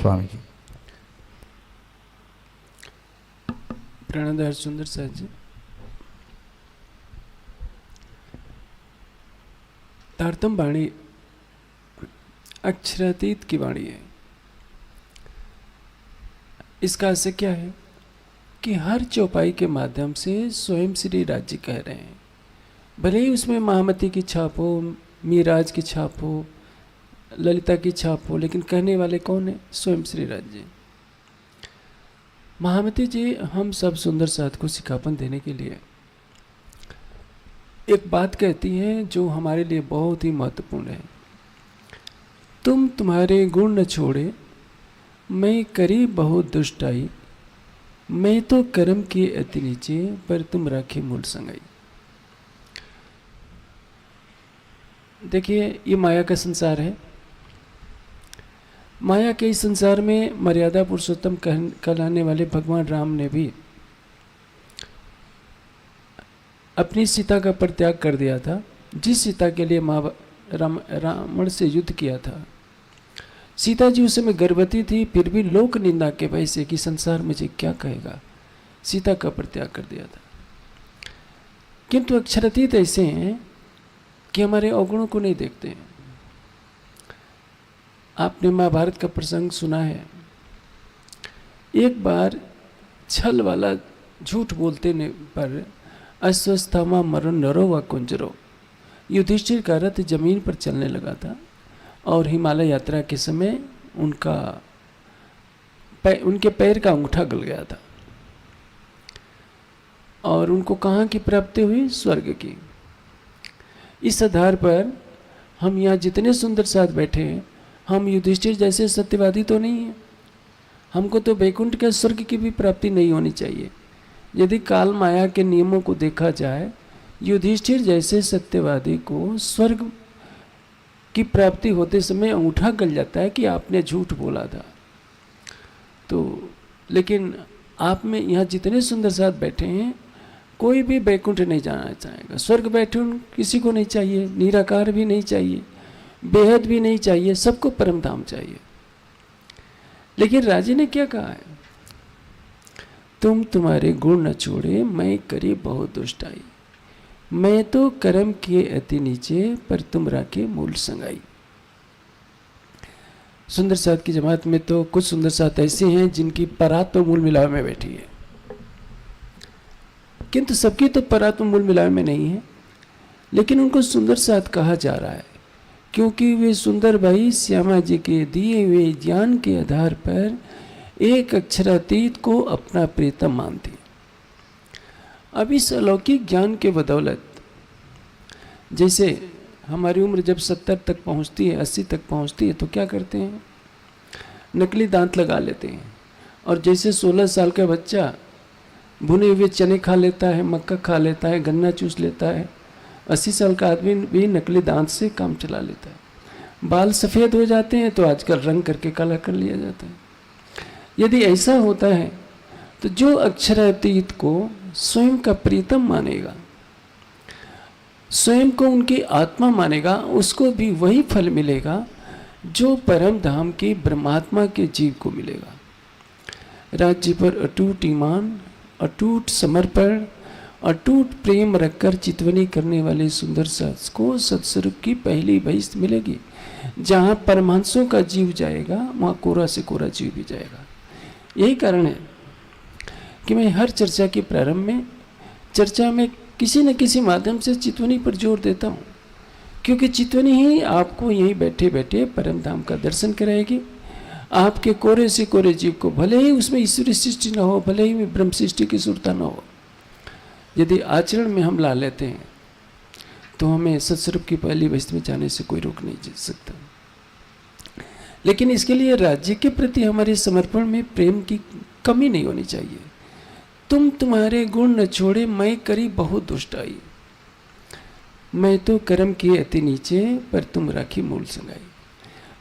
स्वामी जी। प्राणाधार सुंदर साथ जी। तारतम वाणी अक्षरातीत की वाणी है। इसका अर्थ क्या है कि हर चौपाई के माध्यम से स्वयं श्री राज्य कह रहे हैं। भले ही उसमें महामती की छाप हो, मीराज की छाप हो, ललिता की छाप हो, लेकिन कहने वाले कौन है? स्वयं श्री राज्य। महामती जी हम सब सुंदर साथ को सिखापन देने के लिए एक बात कहती हैं जो हमारे लिए बहुत ही महत्वपूर्ण है। तुम तुम्हारे गुण न छोड़े, मैं करी बहुत दुष्टाई, मैं तो कर्म किए अति नीचे, पर तुम राखे मूल संगाई। देखिए, ये माया का संसार है। माया के इस संसार में मर्यादा पुरुषोत्तम कहलाने वाले भगवान राम ने भी अपनी सीता का परित्याग कर दिया था, जिस सीता के लिए रावण से युद्ध किया था। सीता जी उस समय गर्भवती थी, फिर भी लोक निंदा के भय से कि संसार मुझे क्या कहेगा, सीता का परित्याग कर दिया था। किंतु अक्षरातीत ऐसे हैं कि हमारे अवगुणों को नहीं देखते हैं। आपने महाभारत का प्रसंग सुना है। एक बार छल वाला झूठ बोलते पर अस्वस्थामा मरण नरो व कुंजरो, युधिष्ठिर का रथ जमीन पर चलने लगा था और हिमालय यात्रा के समय उनके पैर का अंगूठा गल गया था और उनको कहाँ की प्राप्ति हुई? स्वर्ग की। इस आधार पर हम यहाँ जितने सुंदर साथ बैठे हैं, हम युधिष्ठिर जैसे सत्यवादी तो नहीं हैं। हमको तो वैकुंठ के स्वर्ग की भी प्राप्ति नहीं होनी चाहिए। यदि काल माया के नियमों को देखा जाए, युधिष्ठिर जैसे सत्यवादी को स्वर्ग की प्राप्ति होते समय अंगूठा गल जाता है कि आपने झूठ बोला था। तो लेकिन आप में यहाँ जितने सुंदर साथ बैठे हैं, कोई भी वैकुंठ नहीं जाना चाहेगा। स्वर्ग बैकुंठ किसी को नहीं चाहिए, निराकार भी नहीं चाहिए, बेहद भी नहीं चाहिए, सबको परम धाम चाहिए। लेकिन राजे ने क्या कहा है? तुम तुम्हारे गुण न छोड़े, मैं करी बहुत दुष्टाई, मैं तो कर्म किए अति नीचे, पर तुम राखे मूल संगाई। सुंदर साथ की जमात में तो कुछ सुंदर साथ ऐसे हैं जिनकी परात तो मूल मिलाव में बैठी है, किंतु सबकी तो परात मूल मिलाव में नहीं है। लेकिन उनको सुंदर साथ कहा जा रहा है क्योंकि वे सुंदर भाई श्यामा जी के दिए हुए ज्ञान के आधार पर एक अक्षरातीत को अपना प्रीतम मानती। अब इस अलौकिक ज्ञान के बदौलत, जैसे हमारी उम्र जब 70 तक पहुंचती है, 80 तक पहुंचती है, तो क्या करते हैं? नकली दांत लगा लेते हैं। और जैसे 16 साल का बच्चा भुने हुए चने खा लेता है, मक्का खा लेता है, गन्ना चूस लेता है, 80 साल का आदमी भी नकली दांत से काम चला लेता है। बाल सफ़ेद हो जाते हैं तो आजकल रंग करके काला कर लिया जाता है। यदि ऐसा होता है तो जो अक्षरातीत को स्वयं का प्रीतम मानेगा, स्वयं को उनकी आत्मा मानेगा, उसको भी वही फल मिलेगा जो परम धाम के ब्रह्मात्मा के जीव को मिलेगा। राज्य पर अटूट ईमान, अटूट समर्पण, अटूट प्रेम रखकर चितवनी करने वाले सुंदर साथ को सत्स्वरूप की पहली बहिष्ठ मिलेगी। जहाँ परमांशों का जीव जाएगा, वहाँ कोरा से कोरा जीव भी जाएगा। यही कारण है कि मैं हर चर्चा के प्रारंभ में चर्चा में किसी न किसी माध्यम से चितवनी पर जोर देता हूँ, क्योंकि चितवनी ही आपको यहीं बैठे बैठे परम धाम का दर्शन कराएगी। आपके कोरे से कोरे जीव को, भले ही उसमें ईश्वरी सृष्टि न हो, भले ही ब्रह्म सृष्टि की सुरता न हो, यदि आचरण में हम ला लेते हैं तो हमें सत्स्वरूप की पहली बस्ती में जाने से कोई रोक नहीं सकता। लेकिन इसके लिए राज्य के प्रति हमारे समर्पण में प्रेम की कमी नहीं होनी चाहिए। तुम तुम्हारे गुण न छोड़े, मैं करी बहुत दुष्टाई, मैं तो कर्म किए अति नीचे, पर तुम राखी मूल संगाई।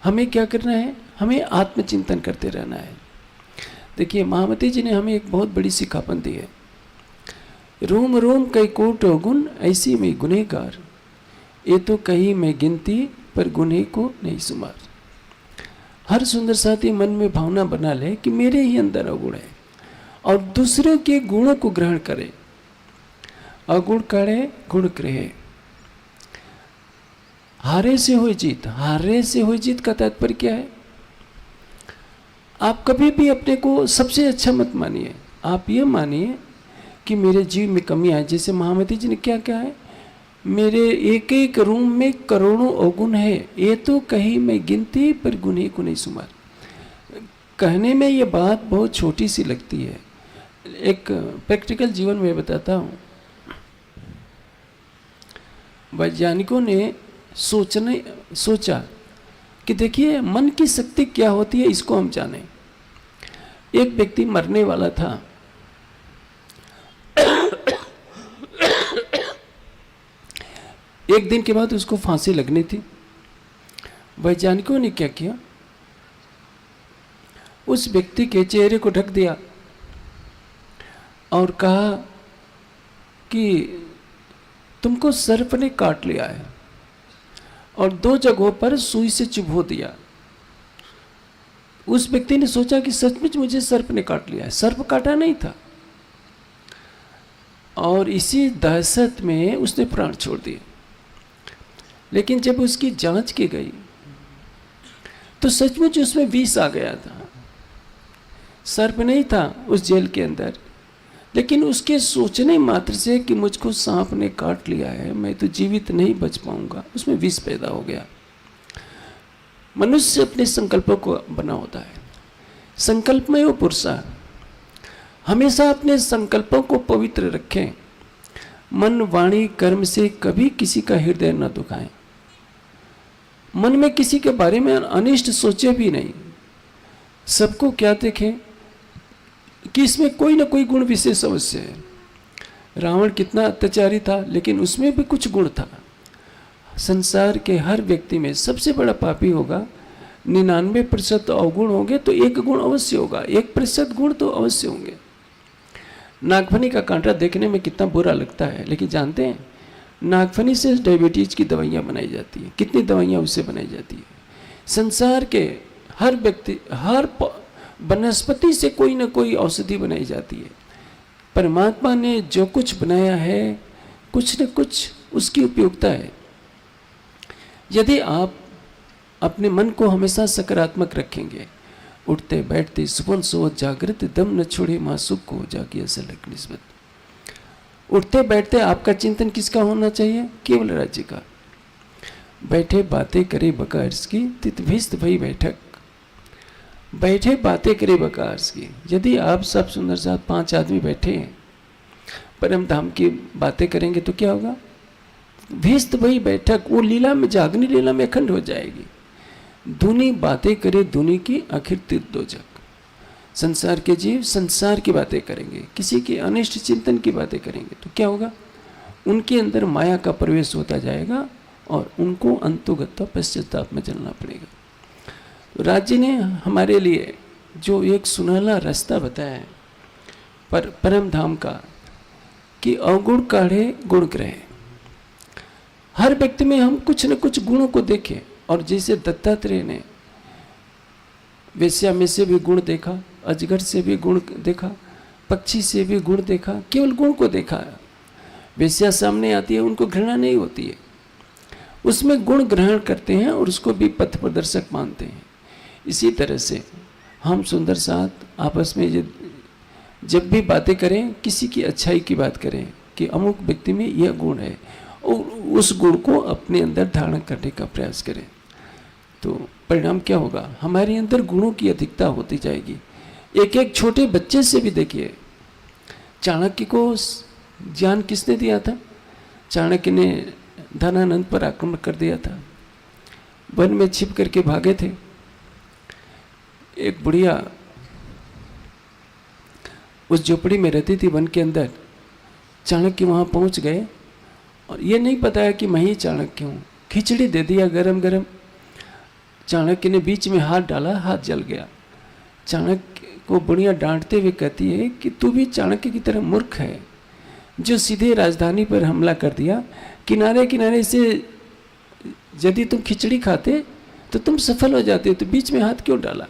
हमें क्या करना है? हमें आत्मचिंतन करते रहना है। देखिए, महामती जी ने हमें एक बहुत बड़ी सिखापन दी है। रोम रोम कई कोट गुण, ऐसी में गुनहगार, ये तो कही मैं गिनती, पर गुने को नहीं सुमार। हर सुंदर साथी मन में भावना बना ले कि मेरे ही अंदर अवगुण है और दूसरों के गुणों को ग्रहण करे। अगुण करे गुण करे। हारे से हुई जीत, हारे से हुई जीत का तात्पर्य क्या है? आप कभी भी अपने को सबसे अच्छा मत मानिए। आप ये मानिए कि मेरे जीव में कमी है। जैसे महामती जी ने क्या कहा है, मेरे एक एक रूम में करोड़ों अवगुण है, ये तो कहीं मैं गिनती पर गुने को नहीं सुमार। कहने में ये बात बहुत छोटी सी लगती है, एक प्रैक्टिकल जीवन में बताता हूँ। वैज्ञानिकों ने सोचा कि देखिए मन की शक्ति क्या होती है, इसको हम जानें। एक व्यक्ति मरने वाला था। एक दिन के बाद उसको फांसी लगनी थी। वैज्ञानिकों ने क्या किया, उस व्यक्ति के चेहरे को ढक दिया और कहा कि तुमको सर्प ने काट लिया है, और 2 जगहों पर सुई से चुभो दिया। उस व्यक्ति ने सोचा कि सचमुच मुझे सर्प ने काट लिया है। सर्प काटा नहीं था, और इसी दहशत में उसने प्राण छोड़ दिए। लेकिन जब उसकी जांच की गई तो सचमुच उसमें विष आ गया था। सर्प नहीं था उस जेल के अंदर, लेकिन उसके सोचने मात्र से कि मुझको सांप ने काट लिया है, मैं तो जीवित नहीं बच पाऊंगा, उसमें विष पैदा हो गया। मनुष्य अपने संकल्पों को बना होता है। संकल्प में वो पुरुषा हमेशा अपने संकल्पों को पवित्र रखें। मन वाणी कर्म से कभी किसी का हृदय न दुखाएं। मन में किसी के बारे में अनिष्ट सोचे भी नहीं। सबको क्या देखें कि इसमें कोई ना कोई गुण विशेष अवश्य है। रावण कितना अत्याचारी था, लेकिन उसमें भी कुछ गुण था। संसार के हर व्यक्ति में सबसे बड़ा पापी होगा, 99% अवगुण होंगे तो 1 गुण अवश्य होगा, 1% गुण तो अवश्य होंगे। नागफनी का कांटा देखने में कितना बुरा लगता है, लेकिन जानते हैं नागफनी से डायबिटीज की दवाइयाँ बनाई जाती हैं। कितनी दवाइयाँ उससे बनाई जाती है। संसार के हर व्यक्ति, हर वनस्पति से कोई ना कोई औषधि बनाई जाती है। परमात्मा ने जो कुछ बनाया है, कुछ न कुछ उसकी उपयोगिता है। यदि आप अपने मन को हमेशा सकारात्मक रखेंगे, उठते बैठते सुबह सोच जागृत दम न छोड़े माँ सुख को जागी असल निस्बत। उठते बैठते आपका चिंतन किसका होना चाहिए? केवल राज्य का। बैठे बातें करे बकार्स की तितभिस्त भई बैठक। बैठे बातें करे बकार्स की। यदि आप सब सुंदर साथ 5 आदमी बैठे हैं, परम धाम की बातें करेंगे तो क्या होगा? भिस्त भई बैठक, वो लीला में, जागनी लीला में अखंड हो जाएगी। दूनी बातें करे दूनी की, आखिर तीर्थ दो जग। संसार के जीव संसार की बातें करेंगे, किसी के अनिष्ट चिंतन की बातें करेंगे तो क्या होगा? उनके अंदर माया का प्रवेश होता जाएगा और उनको अंतोगत्वा पश्चाताप में चलना पड़ेगा। राज्य ने हमारे लिए जो एक सुनहला रास्ता बताया है पर परम धाम का, कि अवगुण काढ़े गुण ग्रहे। हर व्यक्ति में हम कुछ न कुछ गुणों को देखें, और जैसे दत्तात्रेय ने वेश्या में से भी गुण देखा, अजगर से भी गुण देखा, पक्षी से भी गुण देखा, केवल गुण को देखा। वेश्या सामने आती है, उनको घृणा नहीं होती है, उसमें गुण ग्रहण करते हैं और उसको भी पथ प्रदर्शक मानते हैं। इसी तरह से हम सुंदर साथ आपस में जब भी बातें करें, किसी की अच्छाई की बात करें कि अमुक व्यक्ति में यह गुण है, और उस गुण को अपने अंदर धारण करने का प्रयास करें, तो परिणाम क्या होगा? हमारे अंदर गुणों की अधिकता होती जाएगी। एक एक छोटे बच्चे से भी देखिए, चाणक्य को ज्ञान किसने दिया था? चाणक्य ने धनानंद पर आक्रमण कर दिया था। वन में छिप करके भागे थे। एक बुढ़िया उस झोपड़ी में रहती थी वन के अंदर। चाणक्य वहाँ पहुँच गए और ये नहीं पता है कि मैं ही चाणक्य हूँ। खिचड़ी दे दिया गरम गरम। चाणक्य ने बीच में हाथ डाला, हाथ जल गया। चाणक्य को बुढ़िया डांटते हुए कहती है कि तू भी चाणक्य की तरह मूर्ख है, जो सीधे राजधानी पर हमला कर दिया। किनारे किनारे से यदि तुम खिचड़ी खाते तो तुम सफल हो जाते हो, तो बीच में हाथ क्यों डाला?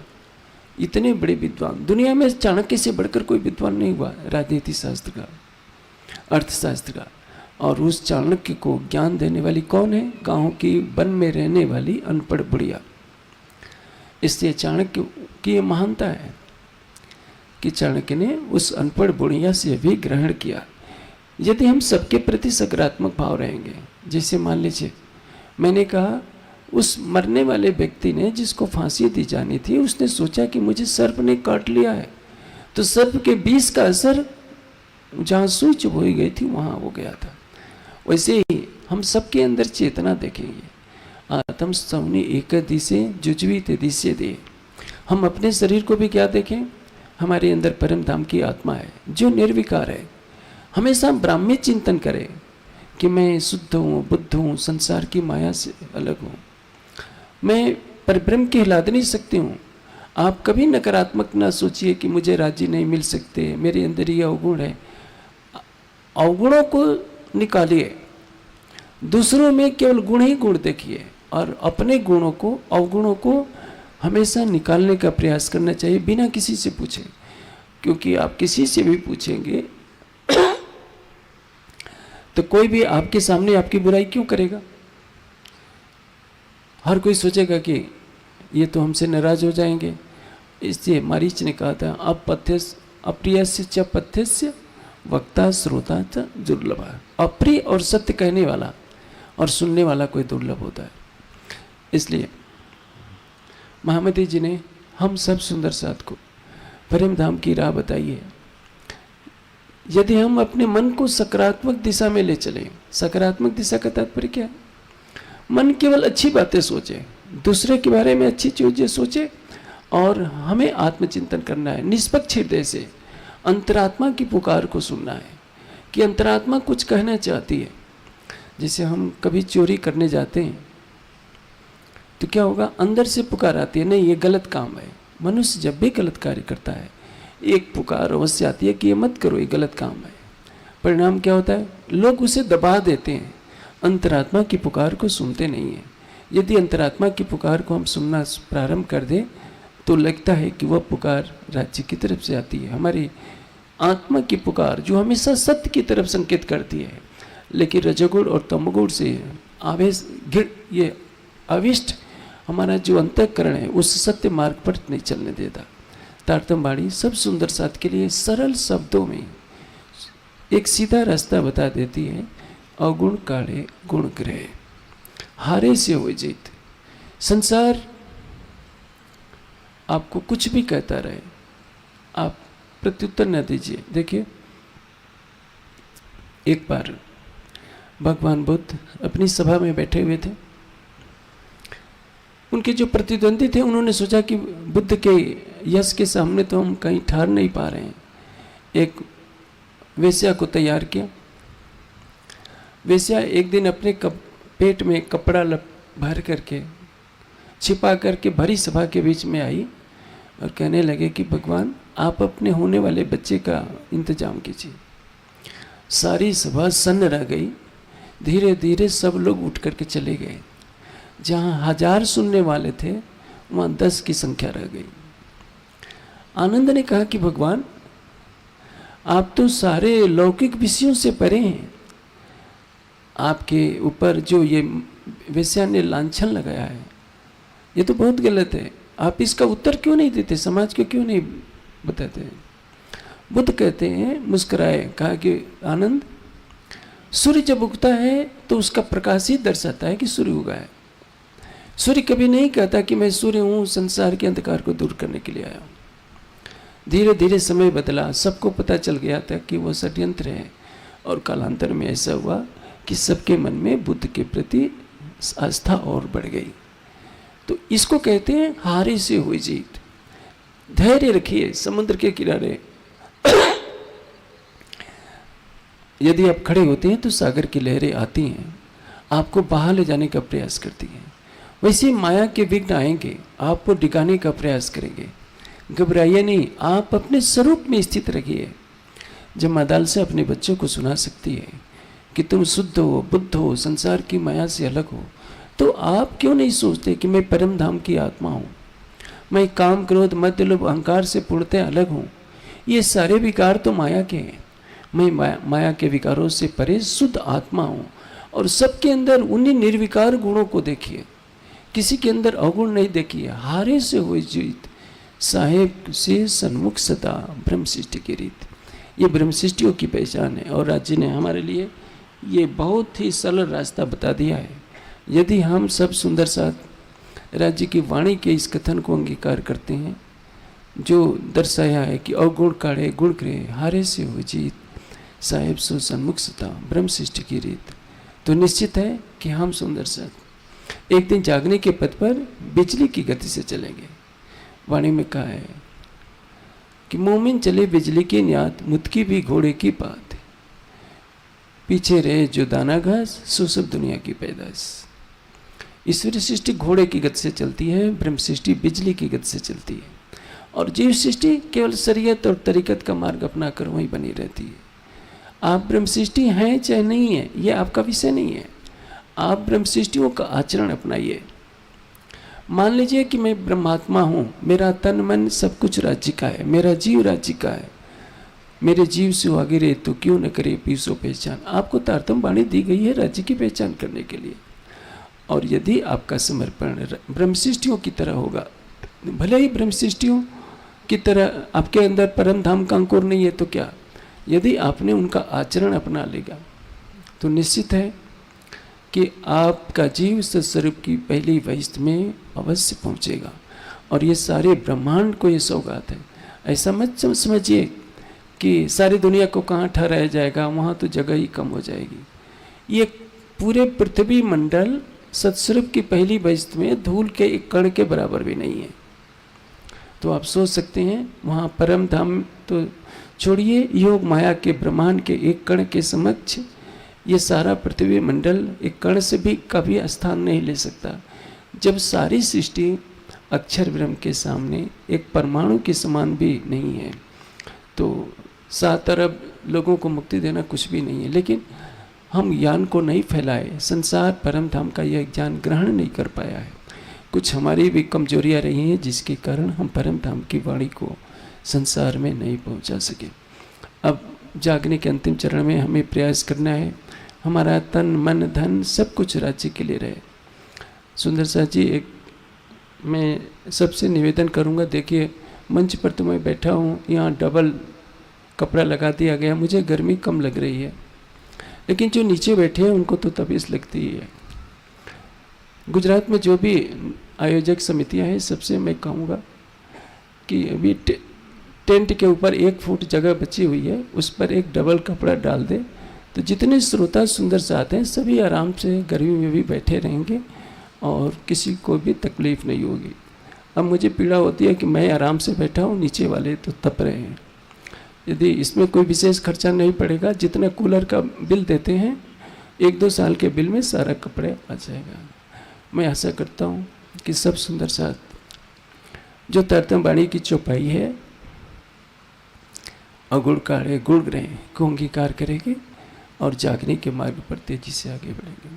इतने बड़े विद्वान, दुनिया में चाणक्य से बढ़कर कोई विद्वान नहीं हुआ राजनीति शास्त्र का, अर्थशास्त्र का। और उस चाणक्य को ज्ञान देने वाली कौन है? गाँव की वन में रहने वाली अनपढ़ बुढ़िया। इसलिए चाणक्य की महानता है कि चाणक्य ने उस अनपढ़ बुढ़िया से भी ग्रहण किया। यदि हम सबके प्रति सकारात्मक भाव रहेंगे, जैसे मान लीजिए मैंने कहा उस मरने वाले व्यक्ति ने, जिसको फांसी दी जानी थी, उसने सोचा कि मुझे सर्प ने काट लिया है, तो सर्प के विष का असर जहाँ सुई चुभोई गई थी वहाँ हो गया था। वैसे ही हम सबके अंदर चेतना देखेंगे। आत्म सौनी एक दिशे जुजवी ते दिशे दे। हम अपने शरीर को भी क्या देखें? हमारे अंदर परम धाम की आत्मा है जो निर्विकार है। हमेशा ब्राह्मी चिंतन करें कि मैं शुद्ध हूँ, बुद्ध हूँ, संसार की माया से अलग हूँ, मैं परब्रह्म की हिलादनी शक्ति हूँ। आप कभी नकारात्मक ना सोचिए कि मुझे राज्य नहीं मिल सकते, मेरे अंदर ये अवगुण है। अवगुणों को निकालिए, दूसरों में केवल गुण ही गुण देखिए, और अपने गुणों को, अवगुणों को हमेशा निकालने का प्रयास करना चाहिए बिना किसी से पूछे। क्योंकि आप किसी से भी पूछेंगे तो कोई भी आपके सामने आपकी बुराई क्यों करेगा? हर कोई सोचेगा कि ये तो हमसे नाराज हो जाएंगे। इसलिए मारीच ने कहा था, अप्रियस्य च पथ्यस्य वक्ता श्रोता च दुर्लभ। अप्रिय और सत्य कहने वाला और सुनने वाला कोई दुर्लभ होता है। इसलिए महामती जी ने हम सब सुंदर साथ को परम धाम की राह बताई है। यदि हम अपने मन को सकारात्मक दिशा में ले चलें, सकारात्मक दिशा का तात्पर्य क्या है? मन केवल अच्छी बातें सोचे, दूसरे के बारे में अच्छी चीजें सोचे, और हमें आत्मचिंतन करना है निष्पक्ष हृदय से। अंतरात्मा की पुकार को सुनना है कि अंतरात्मा कुछ कहना चाहती है। जैसे हम कभी चोरी करने जाते हैं तो क्या होगा? अंदर से पुकार आती है, नहीं ये गलत काम है। मनुष्य जब भी गलत कार्य करता है एक पुकार अवश्य आती है कि ये मत करो, ये गलत काम है। परिणाम क्या होता है? लोग उसे दबा देते हैं, अंतरात्मा की पुकार को सुनते नहीं हैं। यदि अंतरात्मा की पुकार को हम सुनना प्रारंभ कर दें तो लगता है कि वह पुकार राज्य की तरफ से आती है, हमारी आत्मा की पुकार जो हमेशा सत्य की तरफ संकेत करती है। लेकिन रजोगुण और तमोगुण से आवेश ये अविष्ट हमारा जो अंतःकरण है उस सत्य मार्ग पर नहीं चलने देता। तारतम वाणी सब सुंदर साथ के लिए सरल शब्दों में एक सीधा रास्ता बता देती है। अगुण काढ़े गुण ग्रह, हारे से हो जीत। संसार आपको कुछ भी कहता रहे, आप प्रत्युत्तर न दीजिए। देखिए, एक बार भगवान बुद्ध अपनी सभा में बैठे हुए थे। उनके जो प्रतिद्वंदी थे उन्होंने सोचा कि बुद्ध के यश के सामने तो हम कहीं ठहर नहीं पा रहे हैं। एक वेश्या को तैयार किया। वेश्या एक दिन अपने पेट में कपड़ा भर करके छिपा करके भरी सभा के बीच में आई और कहने लगे कि भगवान आप अपने होने वाले बच्चे का इंतजाम कीजिए। सारी सभा सन्न रह गई। धीरे धीरे सब लोग उठ करके चले गए। जहाँ 1000 सुनने वाले थे वहाँ 10 की संख्या रह गई। आनंद ने कहा कि भगवान आप तो सारे लौकिक विषयों से परे हैं, आपके ऊपर जो ये वेश्या ने लांछन लगाया है ये तो बहुत गलत है। आप इसका उत्तर क्यों नहीं देते, समाज को क्यों नहीं बताते? बुद्ध कहते हैं, मुस्कुराए, कहा कि आनंद, सूर्य जब उगता है तो उसका प्रकाश ही दर्शाता है कि सूर्य उगा है। सूर्य कभी नहीं कहता कि मैं सूर्य हूँ, संसार के अंधकार को दूर करने के लिए आया हूँ। धीरे धीरे समय बदला, सबको पता चल गया था कि वो षड्यंत्र है, और कालांतर में ऐसा हुआ कि सबके मन में बुद्ध के प्रति आस्था और बढ़ गई। तो इसको कहते हैं हारे से हुई जीत। धैर्य रखिए। समुद्र के किनारे यदि आप खड़े होते हैं तो सागर की लहरें आती हैं, आपको बहा ले जाने का प्रयास करती हैं। वैसे माया के विघ्न आएंगे, आपको डिगाने का प्रयास करेंगे। घबराइए नहीं, आप अपने स्वरूप में स्थित रहिए। जब मादाल से अपने बच्चों को सुना सकती है कि तुम शुद्ध हो, बुद्ध हो, संसार की माया से अलग हो, तो आप क्यों नहीं सोचते कि मैं परम धाम की आत्मा हूँ, मैं काम क्रोध मध्य लोभ अहंकार से पूर्णतः अलग हूँ। ये सारे विकार तो माया के हैं, मैं माया के विकारों से परे शुद्ध आत्मा हूँ। और सबके अंदर उन्हीं निर्विकार गुणों को देखिए, किसी के अंदर अवगुण नहीं देखिए। हारे से हुई जीत, साहेब से सन्मुख सदा, ब्रह्म सृष्टि की रीत। ये ब्रह्म सृष्टियों की पहचान है। और राज्य ने हमारे लिए ये बहुत ही सरल रास्ता बता दिया है। यदि हम सब सुंदर साथ राज्य की वाणी के इस कथन को अंगीकार करते हैं, जो दर्शाया है कि अवगुण काढ़े गुण करे, हारे से हो जीत, साहेब सो सन्मुख सता, ब्रह्म सृष्टि की रीत, तो निश्चित है कि हम सुंदर साथ एक दिन जागने के पथ पर बिजली की गति से चलेंगे। वाणी में कहा है कि मोमिन चले बिजली की न्यात, मुत्की भी घोड़े की बात, पीछे रहे जो दाना घास, सो सब दुनिया की पैदाइश। ईश्वरीय सृष्टि घोड़े की गति से चलती है, ब्रह्म सृष्टि बिजली की गति से चलती है, और जीव सृष्टि केवल शरीयत और तरीकत का मार्ग अपना कर वहीं बनी रहती है। आप ब्रह्म सृष्टि हैं चाहे नहीं है, ये आपका विषय नहीं है। आप ब्रह्म सृष्टियों का आचरण अपनाइए। मान लीजिए कि मैं ब्रह्मात्मा हूँ, मेरा तन मन सब कुछ राज्य का है, मेरा जीव राज्य का है, मेरे जीव से आगे रहे तो क्यों न करे पीसो पहचान। आपको तारतम वाणी दी गई है राज्य की पहचान करने के लिए। और यदि आपका समर्पण ब्रह्म सृष्टियों की तरह होगा, भले ही ब्रह्म सृष्टियों की तरह आपके अंदर परम धाम का अंकुर नहीं है तो क्या, यदि आपने उनका आचरण अपना लेगा तो निश्चित है कि आपका जीव सत्स्वरूप की पहली वहिष्ठ में अवश्य पहुंचेगा। और ये सारे ब्रह्मांड को ये सौगात है। ऐसा मत समझिए कि सारी दुनिया को कहाँ ठहराया जाएगा, वहाँ तो जगह ही कम हो जाएगी। ये पूरे पृथ्वी मंडल सत्स्वरूप की पहली वहिष्ठ में धूल के एक कण के बराबर भी नहीं है। तो आप सोच सकते हैं वहाँ परम धाम तो छोड़िए, योग माया के ब्रह्मांड के एक कण के समक्ष ये सारा पृथ्वी मंडल एक कण से भी कभी स्थान नहीं ले सकता। जब सारी सृष्टि अक्षर ब्रह्म के सामने एक परमाणु के समान भी नहीं है, तो 7 अरब लोगों को मुक्ति देना कुछ भी नहीं है। लेकिन हम ज्ञान को नहीं फैलाए, संसार परम धाम का यह ज्ञान ग्रहण नहीं कर पाया है। कुछ हमारी भी कमजोरियाँ रही हैं जिसके कारण हम परम धाम की वाणी को संसार में नहीं पहुंचा सके। अब जागने के अंतिम चरण में हमें प्रयास करना है हमारा तन मन धन सब कुछ राज्य के लिए रहे। सुंदर सा जी, एक मैं सबसे निवेदन करूंगा, देखिए मंच पर तो मैं बैठा हूँ, यहाँ डबल कपड़ा लगा दिया गया, मुझे गर्मी कम लग रही है, लेकिन जो नीचे बैठे हैं उनको तो तबीयत लगती ही है। गुजरात में जो भी आयोजक समितियाँ हैं सबसे मैं कहूँगा कि अभी टेंट के ऊपर 1 फुट जगह बची हुई है, उस पर एक डबल कपड़ा डाल दे, तो जितने श्रोता सुंदर साथ हैं सभी आराम से गर्मी में भी बैठे रहेंगे और किसी को भी तकलीफ नहीं होगी। अब मुझे पीड़ा होती है कि मैं आराम से बैठा हूँ, नीचे वाले तो तप रहे हैं। यदि इसमें कोई विशेष खर्चा नहीं पड़ेगा, जितना कूलर का बिल देते हैं 1-2 साल के बिल में सारा कपड़े आ जाएगा। मैं आशा करता हूँ कि सब सुंदर साथ जो तरतम वाणी की चौपाई है अगुण काढ़े गुण ग्रह को अंगीकार करेंगे और जागने के मार्ग पर तेजी से आगे बढ़ेंगे।